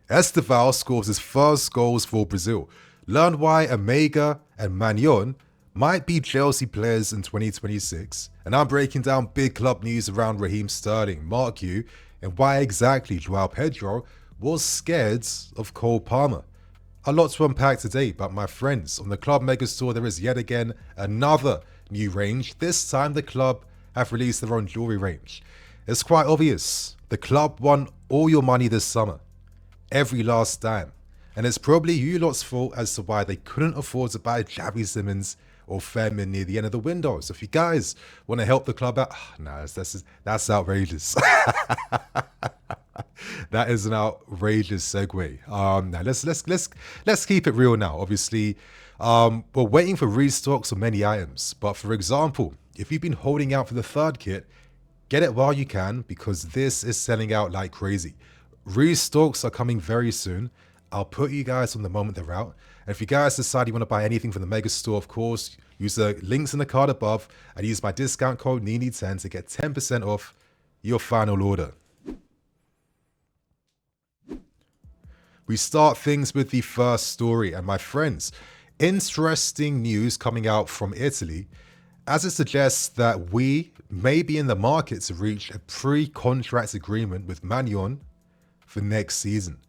Estevao scores his first goals for Brazil. Learn why Emegha and Maignan might be Chelsea players in 2026. And I'm breaking down big club news around Raheem Sterling, Marc, Guiu, and why exactly Joao Pedro was scared of Cole Palmer. A lot to unpack today, but my friends, on the Club Mega Store there is yet again another new range. This time the club have released their own jewelry range. It's quite obvious. The club won all your money this summer. Every last dime. And it's probably you lot's fault as to why they couldn't afford to buy Xavi Simons or Fairman near the end of the window. So if you guys want to help the club out, that's outrageous. That is an outrageous segue. Now let's keep it real now. Obviously, we're waiting for restocks of many items. But for example, if you've been holding out for the third kit, get it while you can because this is selling out like crazy. Restocks are coming very soon. I'll put you guys on the moment they're out. And if you guys decide you want to buy anything from the Mega Store, of course, use the links in the card above and use my discount code NINI10 to get 10% off your final order. We start things with the first story, and my friends, interesting news coming out from Italy, as it suggests that we may be in the market to reach a pre-contract agreement with Maignan for next season.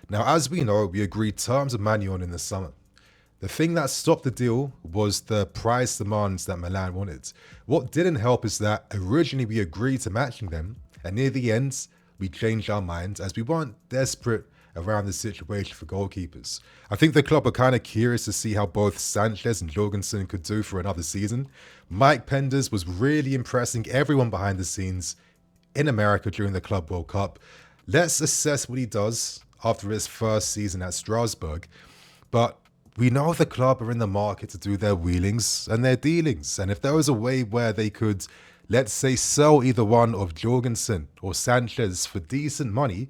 Now, as we know, we agreed terms with Maignan in the summer. The thing that stopped the deal was the price demands that Milan wanted. What didn't help is that originally we agreed to matching them, and near the end, we changed our minds as we weren't desperate around the situation for goalkeepers. I think the club are kind of curious to see how both Sanchez and Jorgensen could do for another season. Mike Penders was really impressing everyone behind the scenes in America during the Club World Cup. Let's assess what he does after his first season at Strasbourg. But we know the club are in the market to do their wheelings and their dealings. And if there was a way where they could, let's say, sell either one of Jorgensen or Sanchez for decent money,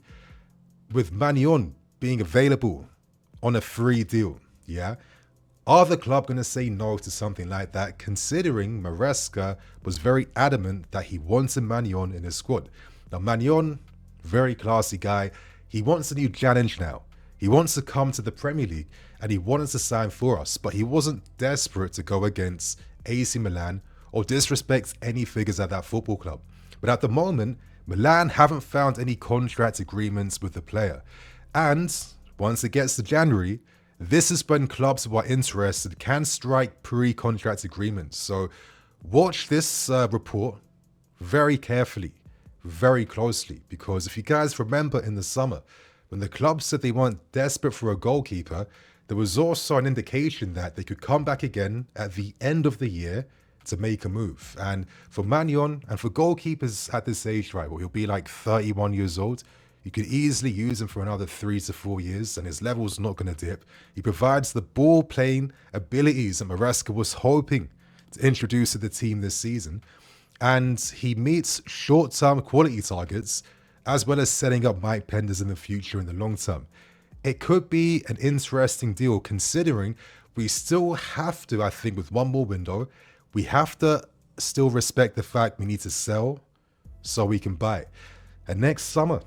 with Maignan being available on a free deal, yeah? Are the club going to say no to something like that, considering Maresca was very adamant that he wanted Maignan in his squad? Now, Maignan, very classy guy. He wants a new challenge now. He wants to come to the Premier League, and he wanted to sign for us, but he wasn't desperate to go against AC Milan or disrespect any figures at that football club. But at the moment, Milan haven't found any contract agreements with the player. And once it gets to January, this is when clubs who are interested can strike pre-contract agreements. So watch this report very carefully, very closely, because if you guys remember in the summer, when the club said they weren't desperate for a goalkeeper, there was also an indication that they could come back again at the end of the year to make a move. And for Maignan and for goalkeepers at this age, right, well, he'll be like 31 years old. You could easily use him for another 3 to 4 years and his level's not going to dip. He provides the ball playing abilities that Maresca was hoping to introduce to the team this season. And he meets short-term quality targets as well as setting up Mike Penders in the future in the long term. It could be an interesting deal considering we still have to, I think, with one more window, we have to still respect the fact we need to sell so we can buy. And next summer,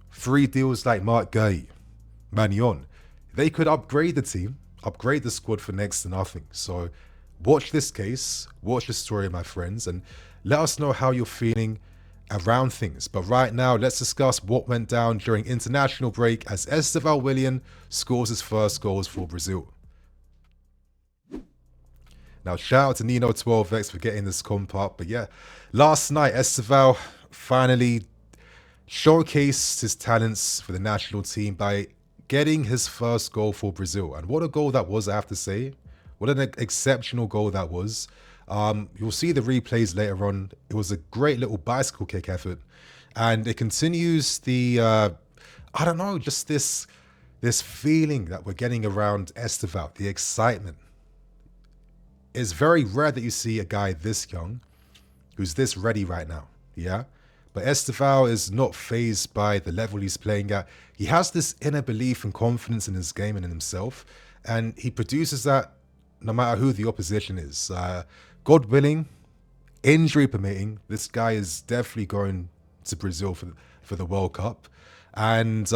free deals like Marc, Guiu, Maignan, they could upgrade the team, upgrade the squad for next to nothing. So watch this case, watch the story, my friends, and let us know how you're feeling around things. But right now, let's discuss what went down during international break as Estevao Willian scores his first goals for Brazil. Now, shout out to Nino12X for getting this comp up. But yeah, last night, Estevao finally showcased his talents for the national team by getting his first goal for Brazil. And what a goal that was, I have to say. What an exceptional goal that was. You'll see the replays later on. It was a great little bicycle kick effort. And it continues the, I don't know, just this feeling that we're getting around Estevao, the excitement. It's very rare that you see a guy this young who's this ready right now, yeah? But Estevao is not fazed by the level he's playing at. He has this inner belief and confidence in his game and in himself, and he produces that no matter who the opposition is. God willing, injury permitting, this guy is definitely going to Brazil for the World Cup. And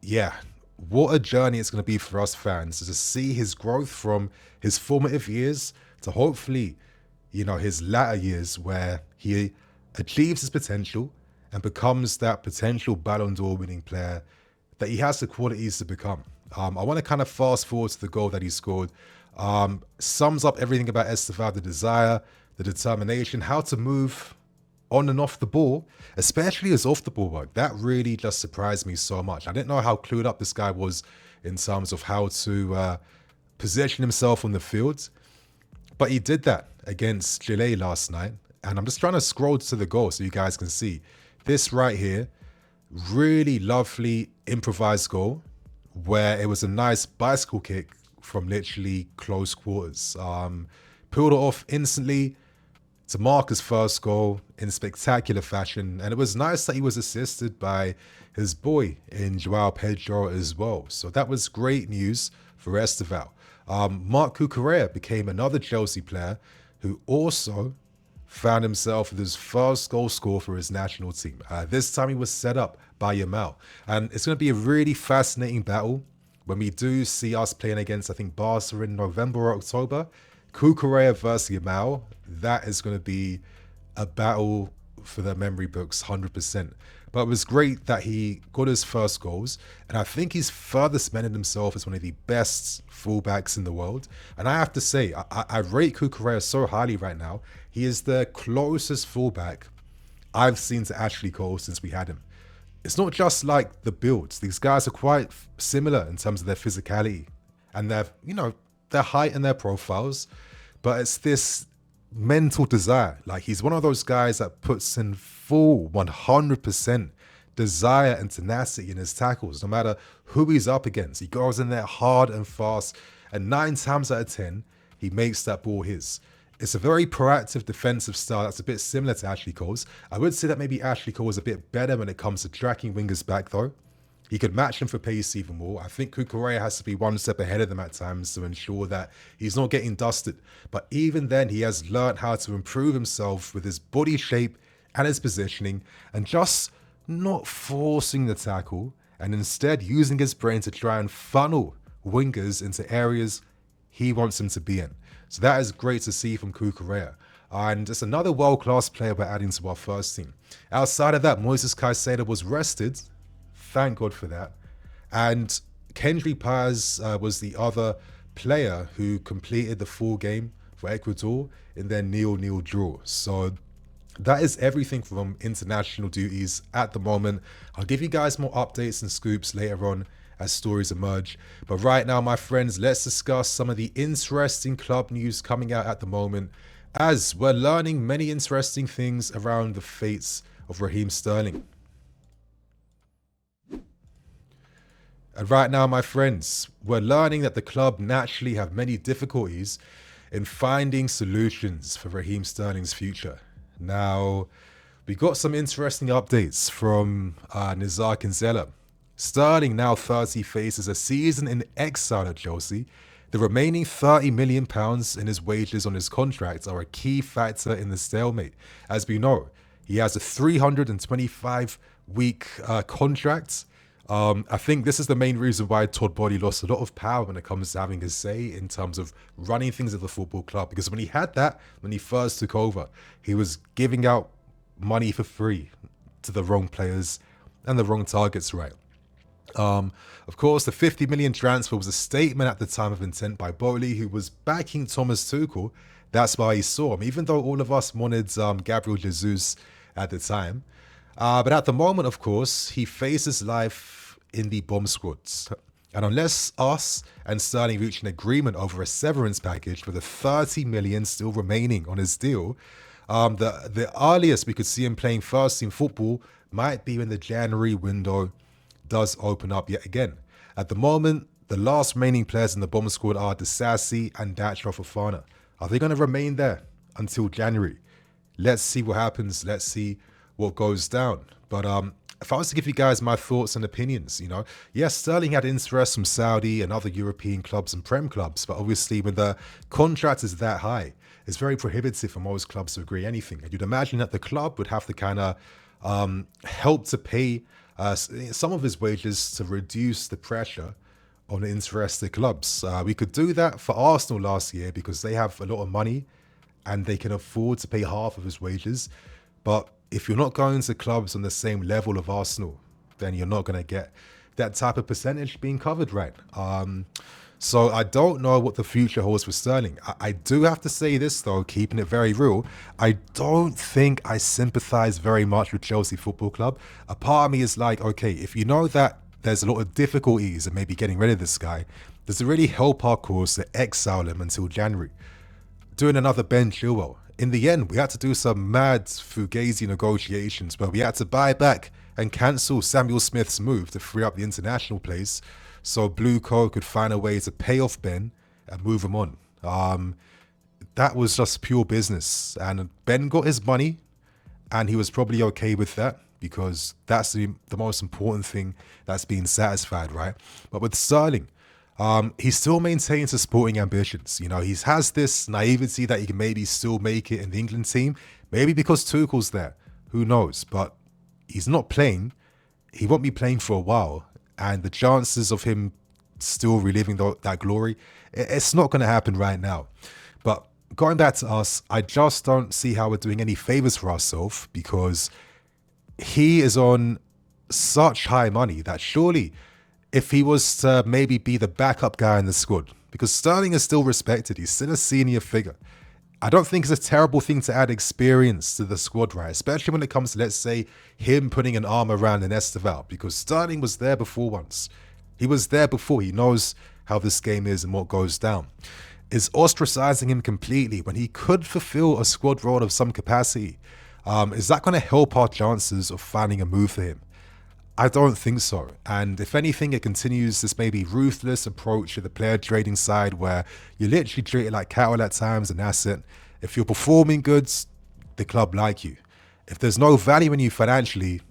yeah, what a journey it's going to be for us fans to see his growth from his formative years to hopefully, his latter years where he achieves his potential and becomes that potential Ballon d'Or winning player that he has the qualities to become. I want to kind of fast forward to the goal that he scored. Sums up everything about Estevao: the desire, the determination, how to move on and off the ball, especially his off the ball work. That really just surprised me so much. I didn't know how clued up this guy was in terms of how to position himself on the field, but he did that against Chile last night. And I'm just trying to scroll to the goal so you guys can see this right here. Really lovely improvised goal where it was a nice bicycle kick from literally close quarters. Pulled it off instantly to mark his first goal in spectacular fashion. And it was nice that he was assisted by his boy in Joao Pedro as well. So that was great news for Estevao. Marc became another Chelsea player who also found himself with his first goal score for his national team. This time he was set up by Yamal. And it's going to be a really fascinating battle when we do see us playing against, I think, Barca in November or October. Cucurella versus Yamal, that is going to be a battle for the memory books, 100%. But it was great that he got his first goals, and I think he's further cemented himself as one of the best fullbacks in the world. And I have to say, I rate Cucurella so highly right now. He is the closest fullback I've seen to Ashley Cole since we had him. It's not just like the builds. These guys are quite similar in terms of their physicality and their height and their profiles, but it's this mental desire. Like, he's one of those guys that puts in full 100% desire and tenacity in his tackles, no matter who he's up against. He goes in there hard and fast, and 9 times out of 10, he makes that ball his. It's a very proactive defensive style that's a bit similar to Ashley Cole's. I would say that maybe Ashley Cole is a bit better when it comes to tracking wingers back, though. He could match him for pace even more. I think Cucurella has to be one step ahead of them at times to ensure that he's not getting dusted. But even then, he has learned how to improve himself with his body shape and his positioning, and just not forcing the tackle, and instead using his brain to try and funnel wingers into areas he wants them to be in. So that is great to see from Cucurella. And it's another world-class player we're adding to our first team. Outside of that, Moises Caicedo was rested. Thank God for that. And Kendry Paz was the other player who completed the full game for Ecuador in their 0-0 draw. So that is everything from international duties at the moment. I'll give you guys more updates and scoops later on as stories emerge. But right now, my friends, let's discuss some of the interesting club news coming out at the moment, as we're learning many interesting things around the fates of Raheem Sterling. And right now, my friends, we're learning that the club naturally have many difficulties in finding solutions for Raheem Sterling's future. Now, we got some interesting updates from Nizar Kinsella. Sterling, now 30, faces a season in exile at Chelsea. The remaining £30 million in his wages on his contract are a key factor in the stalemate. As we know, he has a 325-week contract. I think this is the main reason why Todd Boehly lost a lot of power when it comes to having his say in terms of running things at the football club. Because when he had that, when he first took over, he was giving out money for free to the wrong players and the wrong targets, right? Of course, the 50 million transfer was a statement at the time of intent by Boehly, who was backing Thomas Tuchel. That's why he saw him, even though all of us wanted Gabriel Jesus at the time. But at the moment, of course, he faces life in the bomb squads. And unless us and Sterling reach an agreement over a severance package with the 30 million still remaining on his deal, the earliest we could see him playing first team football might be when the January window does open up yet again. At the moment, the last remaining players in the bomb squad are Disasi and Datro Fofana. Are they going to remain there until January? Let's see what happens. Let's see what goes down. But if I was to give you guys my thoughts and opinions, yes, Sterling had interest from Saudi and other European clubs and Prem clubs, but obviously when the contract is that high, it's very prohibitive for most clubs to agree anything. And you'd imagine that the club would have to kind of help to pay some of his wages to reduce the pressure on interested clubs. We could do that for Arsenal last year because they have a lot of money and they can afford to pay half of his wages. But if you're not going to clubs on the same level of Arsenal, then you're not going to get that type of percentage being covered, right? So I don't know what the future holds for Sterling. I do have to say this, though, keeping it very real. I don't think I sympathise very much with Chelsea Football Club. A part of me is like, okay, if you know that there's a lot of difficulties in maybe getting rid of this guy, does it really help our cause to exile him until January? Doing another Ben Chilwell. In the end, we had to do some mad fugazi negotiations where we had to buy back and cancel Samuel Smith's move to free up the international place so Blue Co could find a way to pay off Ben and move him on. That was just pure business. And Ben got his money and he was probably okay with that because that's the most important thing that's being satisfied, right? But with Sterling, he still maintains his sporting ambitions. You know, he has this naivety that he can maybe still make it in the England team. Maybe because Tuchel's there. Who knows? But he's not playing. He won't be playing for a while. And the chances of him still reliving that glory, it's not going to happen right now. But going back to us, I just don't see how we're doing any favors for ourselves because he is on such high money that surely if he was to maybe be the backup guy in the squad, because Sterling is still respected, he's still a senior figure. I don't think it's a terrible thing to add experience to the squad, right? Especially when it comes to, let's say, him putting an arm around an Estevao, because Sterling was there before once. He was there before. He knows how this game is and what goes down. Is ostracizing him completely when he could fulfill a squad role of some capacity? Is that going to help our chances of finding a move for him? I don't think so. And if anything, it continues this maybe ruthless approach to the player trading side where you literally treat it like cattle at times and that's it. If you're performing goods, the club like you. If there's no value in you financially,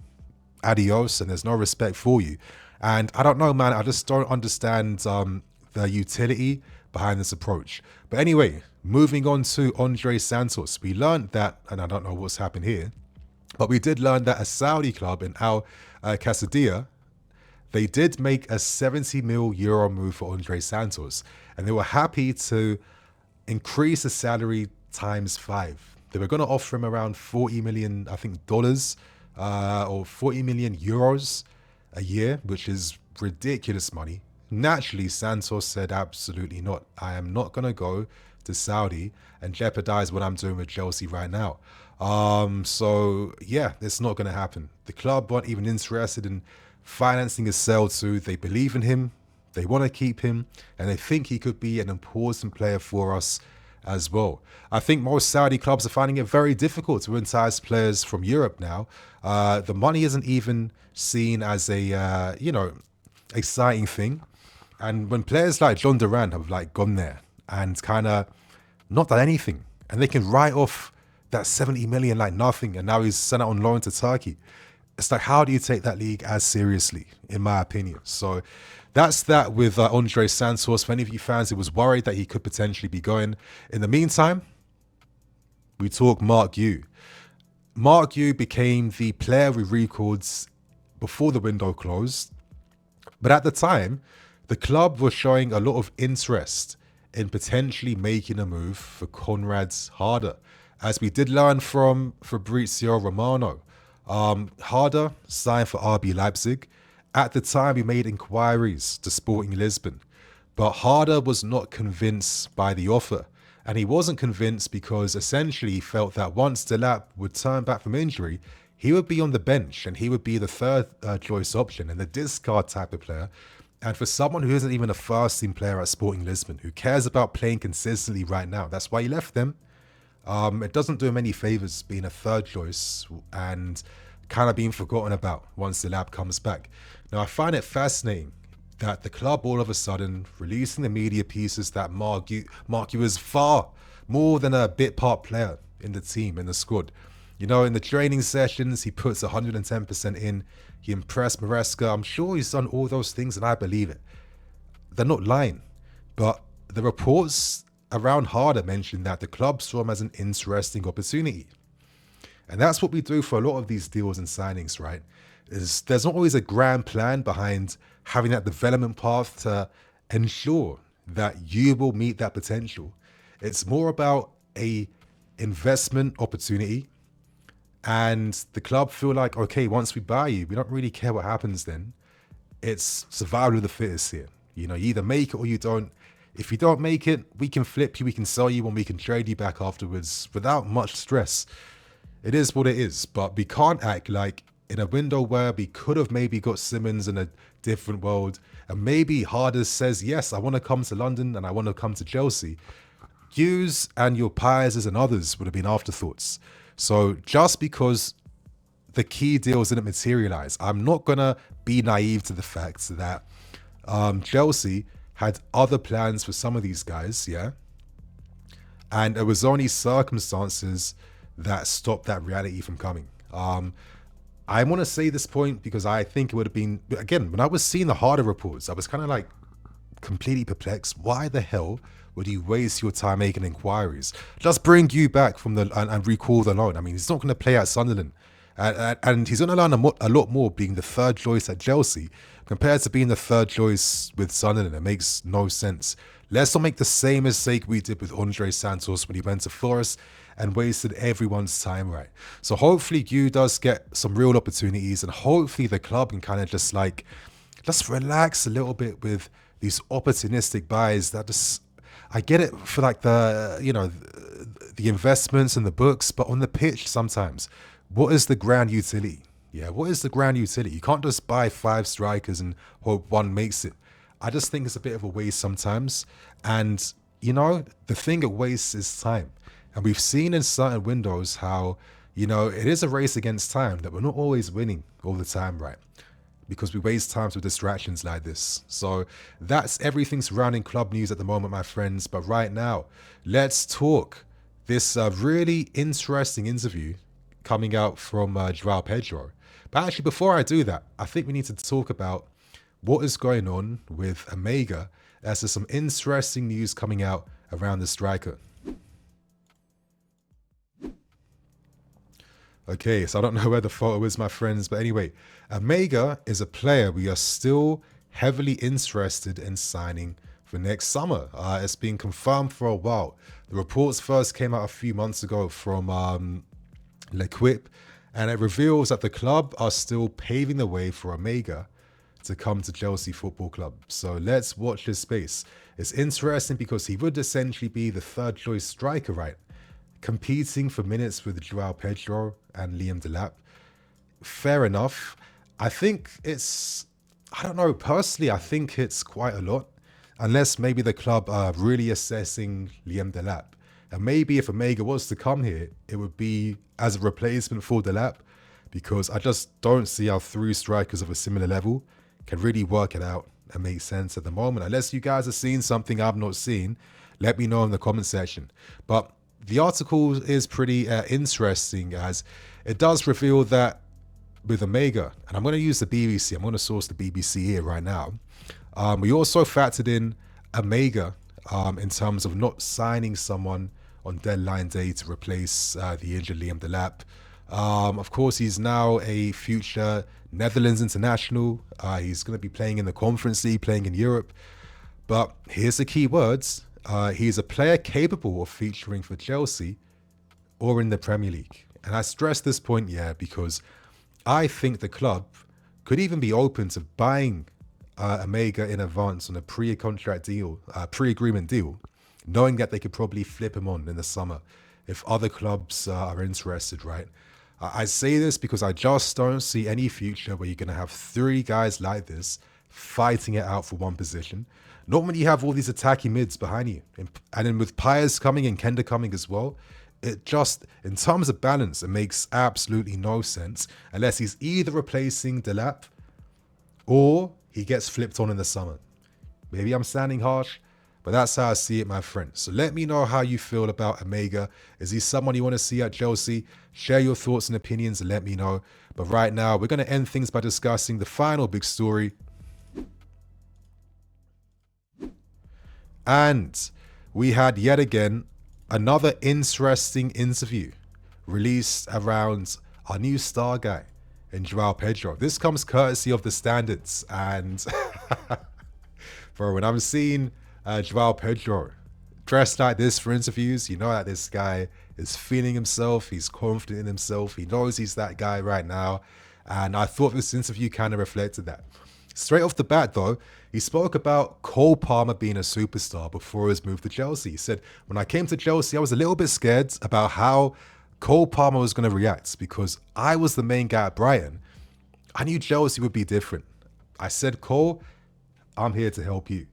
adios, and there's no respect for you. And I don't know, man, I just don't understand the utility behind this approach. But anyway, moving on to Andre Santos. We learned that, and I don't know what's happened here, but we did learn that a Saudi club in Al Qasadiya, they did make a 70 mil euro move for Andre Santos, and they were happy to increase the salary times 5. They were going to offer him around 40 million, I think, dollars or 40 million euros a year, which is ridiculous money. Naturally, Santos said, absolutely not. I am not going to go to Saudi and jeopardize what I'm doing with Chelsea right now. So yeah, it's not going to happen. The club weren't even interested in financing his sale too. They believe in him, they want to keep him, and they think he could be an important player for us as well. I think most Saudi clubs are finding it very difficult to entice players from Europe now. The money isn't even seen as a, exciting thing. And when players like John Duran have like gone there and kind of not done anything, and they can write off that 70 million like nothing, and now he's sent out on loan to Turkey. It's like, how do you take that league as seriously, in my opinion? So that's that with Andre Santos. For any of you fans who was worried that he could potentially be going. In the meantime, we talk Marc Guiu. Marc Guiu became the player we recalled before the window closed. But at the time, the club was showing a lot of interest in potentially making a move for Konrad Harder. As we did learn from Fabrizio Romano, Harder signed for RB Leipzig. At the time, he made inquiries to Sporting Lisbon, but Harder was not convinced by the offer. And he wasn't convinced because essentially he felt that once Delap would turn back from injury, he would be on the bench and he would be the third choice option and the discard type of player. And for someone who isn't even a first team player at Sporting Lisbon, who cares about playing consistently right now, that's why he left them. It doesn't do him any favors being a third choice and kind of being forgotten about once the lab comes back. Now, I find it fascinating that the club all of a sudden releasing the media pieces that Marc Guiu is far more than a bit part player in the team, in the squad. You know, in the training sessions, he puts 110% in. He impressed Maresca. I'm sure he's done all those things and I believe it. They're not lying. But the reports around Harder mentioned that the club saw him as an interesting opportunity. And that's what we do for a lot of these deals and signings, right? There's not always a grand plan behind having that development path to ensure that you will meet that potential. It's more about a investment opportunity, and the club feel like, okay, once we buy you, we don't really care what happens then. It's survival of the fittest here. You know, you either make it or you don't. If you don't make it, we can flip you, we can sell you, and we can trade you back afterwards without much stress. It is what it is, but we can't act like in a window where we could have maybe got Simmons in a different world, and maybe Harders says, yes, I want to come to London and I want to come to Chelsea. Guiu's and your Piers and others would have been afterthoughts. So just because the key deals didn't materialize, I'm not going to be naive to the fact that Chelsea had other plans for some of these guys, yeah? And it was only circumstances that stopped that reality from coming. I want to say this point because I think it would have been, again, when I was seeing the Harder reports, I was kind of like completely perplexed. Why the hell would you waste your time making inquiries? Just bring you back from the and recall the loan. I mean, he's not going to play at Sunderland. And he's going to learn a lot more being the third choice at Chelsea compared to being the third choice with Sunderland. It makes no sense. Let's not make the same mistake we did with Andre Santos when he went to Forest and wasted everyone's time, right? So hopefully Guiu does get some real opportunities, and hopefully the club can kind of just relax a little bit with these opportunistic buys that just, I get it for like the investments and the books, but on the pitch sometimes, what is the grand utility? Yeah, what is the grand utility? You can't just buy 5 strikers and hope one makes it. I just think it's a bit of a waste sometimes. And, you know, the thing it wastes is time. And we've seen in certain windows how, you know, it is a race against time, that we're not always winning all the time, right? Because we waste times with distractions like this. So that's everything surrounding club news at the moment, my friends. But right now, let's talk this really interesting interview coming out from Joao Pedro. But actually, before I do that, I think we need to talk about what is going on with Emegha, as there's some interesting news coming out around the striker. Okay, so I don't know where the photo is, my friends, but anyway, Emegha is a player we are still heavily interested in signing for next summer. It's been confirmed for a while. The reports first came out a few months ago from L'Equipe, and it reveals that the club are still paving the way for Emegha to come to Chelsea Football Club. So let's watch this space. It's interesting because he would essentially be the third choice striker, right? Competing for minutes with Joao Pedro and Liam Delap. Fair enough. I think it's, I don't know, personally, I think it's quite a lot. Unless maybe the club are really assessing Liam Delap. And maybe if Emegha was to come here, it would be as a replacement for Delap, because I just don't see how 3 strikers of a similar level can really work it out and make sense at the moment. Unless you guys are seeing something I've not seen, let me know in the comment section. But the article is pretty interesting, as it does reveal that with Emegha, and I'm going to use the BBC, I'm going to source the BBC here right now. We also factored in Emegha in terms of not signing someone on deadline day to replace the injured Liam Delap. Of course, he's now a future Netherlands international. He's going to be playing in the Conference League, playing in Europe. But here's the key words. He's a player capable of featuring for Chelsea or in the Premier League. And I stress this point, yeah, because I think the club could even be open to buying Emegha in advance on a pre-contract deal, pre-agreement deal, knowing that they could probably flip him on in the summer if other clubs are interested, right? I say this because I just don't see any future where you're going to have 3 guys like this fighting it out for one position. Not when you have all these attacking mids behind you. And then with Piers coming and Kenda coming as well, it just, in terms of balance, it makes absolutely no sense unless he's either replacing Delap or he gets flipped on in the summer. Maybe I'm sounding harsh, but that's how I see it, my friend. So let me know how you feel about Emegha. Is he someone you want to see at Chelsea? Share your thoughts and opinions and let me know. But right now, we're going to end things by discussing the final big story. And we had yet again another interesting interview released around our new star guy, in Joao Pedro. This comes courtesy of the standards. And bro, when I'm seeing Joao Pedro dressed like this for interviews, you know that this guy is feeling himself. He's confident in himself. He knows he's that guy right now. And I thought this interview kind of reflected that. Straight off the bat, though, he spoke about Cole Palmer being a superstar before his move to Chelsea. He said, when I came to Chelsea, I was a little bit scared about how Cole Palmer was going to react because I was the main guy at Brighton. I knew Chelsea would be different. I said, Cole, I'm here to help you.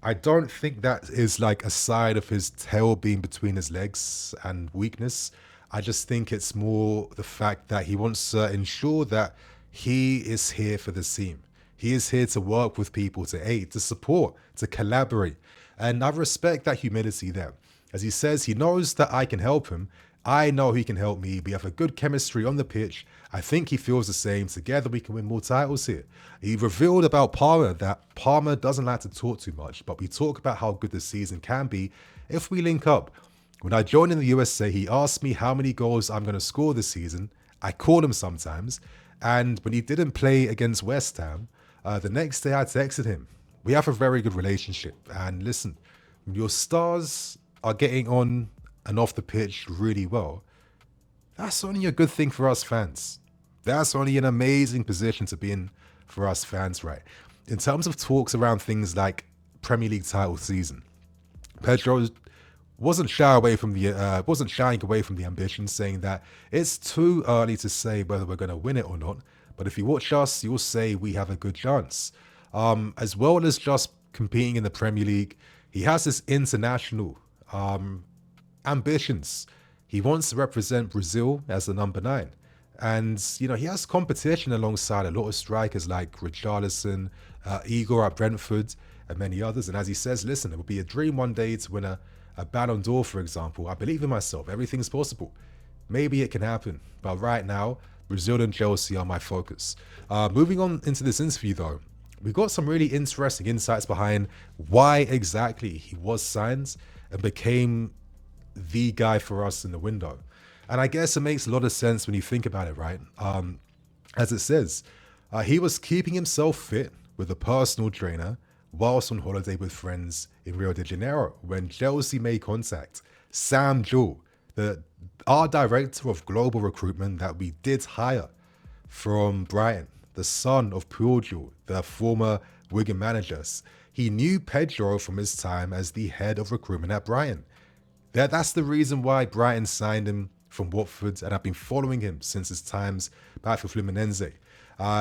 I don't think that is like a side of his tail being between his legs and weakness. I just think it's more the fact that he wants to ensure that he is here for the team. He is here to work with people, to aid, to support, to collaborate. And I respect that humility there. As he says, he knows that I can help him. I know he can help me. We have a good chemistry on the pitch. I think he feels the same. Together we can win more titles here. He revealed about Palmer that Palmer doesn't like to talk too much, but we talk about how good the season can be if we link up. When I joined in the USA, he asked me how many goals I'm going to score this season. I called him sometimes. And when he didn't play against West Ham, the next day I texted him. We have a very good relationship. And listen, when your stars are getting on and off the pitch really well, that's only a good thing for us fans. That's only an amazing position to be in for us fans, right? In terms of talks around things like Premier League title season, Pedro wasn't shying away from the ambition, saying that it's too early to say whether we're going to win it or not. But if you watch us, you'll say we have a good chance. As well as just competing in the Premier League, he has this international ambitions. He wants to represent Brazil as the number 9. And, you know, he has competition alongside a lot of strikers like Richarlison, Igor at Brentford, and many others. And as he says, listen, it would be a dream one day to win a Ballon d'Or, for example. I believe in myself. Everything's possible. Maybe it can happen. But right now, Brazil and Chelsea are my focus. Moving on into this interview, though, we got some really interesting insights behind why exactly he was signed and became the guy for us in the window. And I guess it makes a lot of sense when you think about it, right? As it says, he was keeping himself fit with a personal trainer whilst on holiday with friends in Rio de Janeiro when Chelsea made contact. Sam Jewell, our director of global recruitment that we did hire from Brighton, the son of Paul Jewell, the former Wigan managers, he knew Pedro from his time as the head of recruitment at Brighton. That's the reason why Brighton signed him from Watford, and I've been following him since his times back for Fluminense.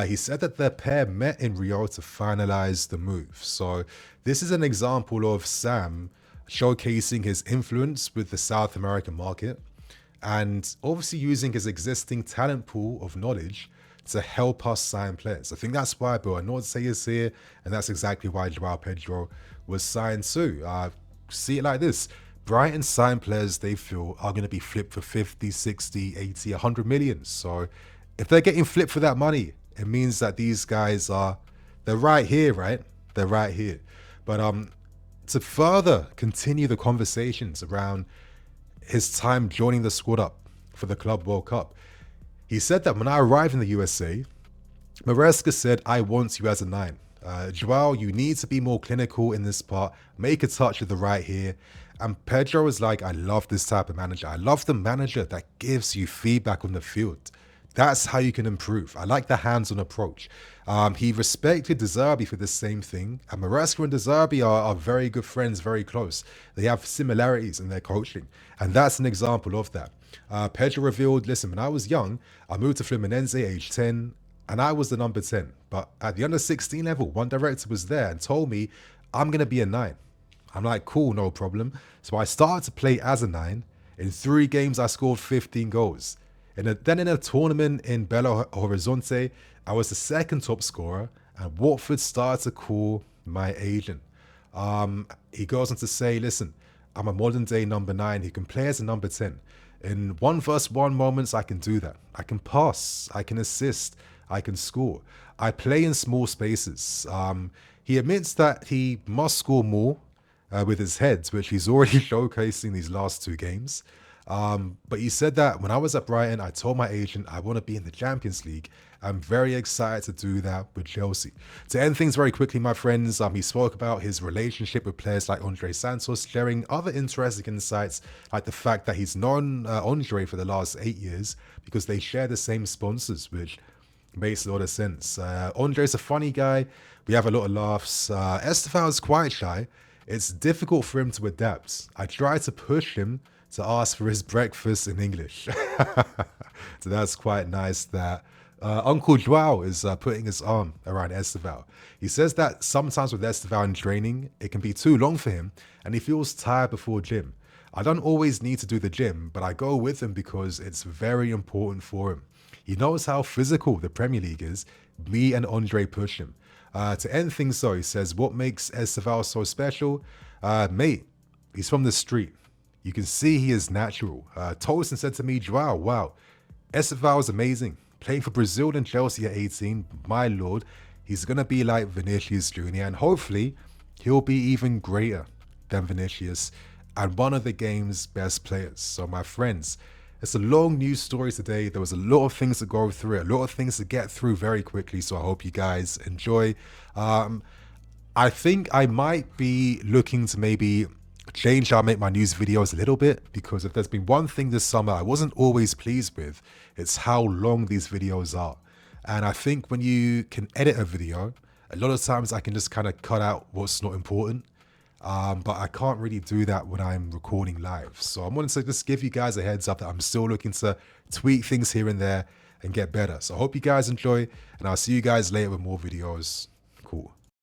He said that the pair met in Rio to finalize the move. So this is an example of Sam showcasing his influence with the South American market and obviously using his existing talent pool of knowledge to help us sign players. I think that's why Bill Norte is here, and that's exactly why Joao Pedro was signed too. See it like this. Brighton sign players they feel are going to be flipped for 50, 60, 80, 100 million. So if they're getting flipped for that money, it means that these guys they're right here, right? They're right here. But to further continue the conversations around his time joining the squad up for the Club World Cup, he said that when I arrived in the USA, Maresca said, I want you as a 9. Joao, you need to be more clinical in this part, make a touch of the right here. And Pedro was like, I love this type of manager. I love the manager that gives you feedback on the field. That's how you can improve. I like the hands-on approach. He respected De Zerbi for the same thing. And Maresca and De Zerbi are very good friends, very close. They have similarities in their coaching. And that's an example of that. Pedro revealed, listen, when I was young, I moved to Fluminense age 10, and I was the number 10. But at the under 16 level, one director was there and told me, I'm going to be a 9. I'm like, cool, no problem. So I started to play as a 9. In 3 games, I scored 15 goals. And then in a tournament in Belo Horizonte, I was the second top scorer, and Watford started to call my agent. He goes on to say, listen, I'm a modern day number 9 who can play as a number 10. In 1v1 moments, I can do that. I can pass, I can assist, I can score. I play in small spaces. He admits that he must score more with his head, which he's already showcasing these last 2 games. But he said that when I was at Brighton, I told my agent I want to be in the Champions League. I'm very excited to do that with Chelsea. To end things very quickly, my friends, he spoke about his relationship with players like Andre Santos, sharing other interesting insights, like the fact that he's known Andre for the last 8 years because they share the same sponsors, which makes a lot of sense. Andre's a funny guy. We have a lot of laughs. Estevao is quite shy. It's difficult for him to adapt. I try to push him to ask for his breakfast in English. So that's quite nice that Uncle Joao is putting his arm around Estevao. He says that sometimes with Estevao in training, it can be too long for him and he feels tired before gym. I don't always need to do the gym, but I go with him because it's very important for him. He knows how physical the Premier League is. Me and Andre push him. To end things though, he says, what makes Estevao so special? Mate, he's from the street. You can see he is natural. Tolson said to me, Joao, wow, Estevao is amazing. Playing for Brazil and Chelsea at 18, my lord, he's going to be like Vinicius Jr. and hopefully he'll be even greater than Vinicius and one of the game's best players. So my friends, it's a long news story today. There was a lot of things to go through, a lot of things to get through very quickly. So I hope you guys enjoy. I think I might be looking to maybe change how I make my news videos a little bit, because if there's been one thing this summer I wasn't always pleased with, it's how long these videos are. And I think when you can edit a video, a lot of times I can just kind of cut out what's not important. But I can't really do that when I'm recording live. So I wanted to just give you guys a heads up that I'm still looking to tweak things here and there and get better. So I hope you guys enjoy, and I'll see you guys later with more videos. Cool.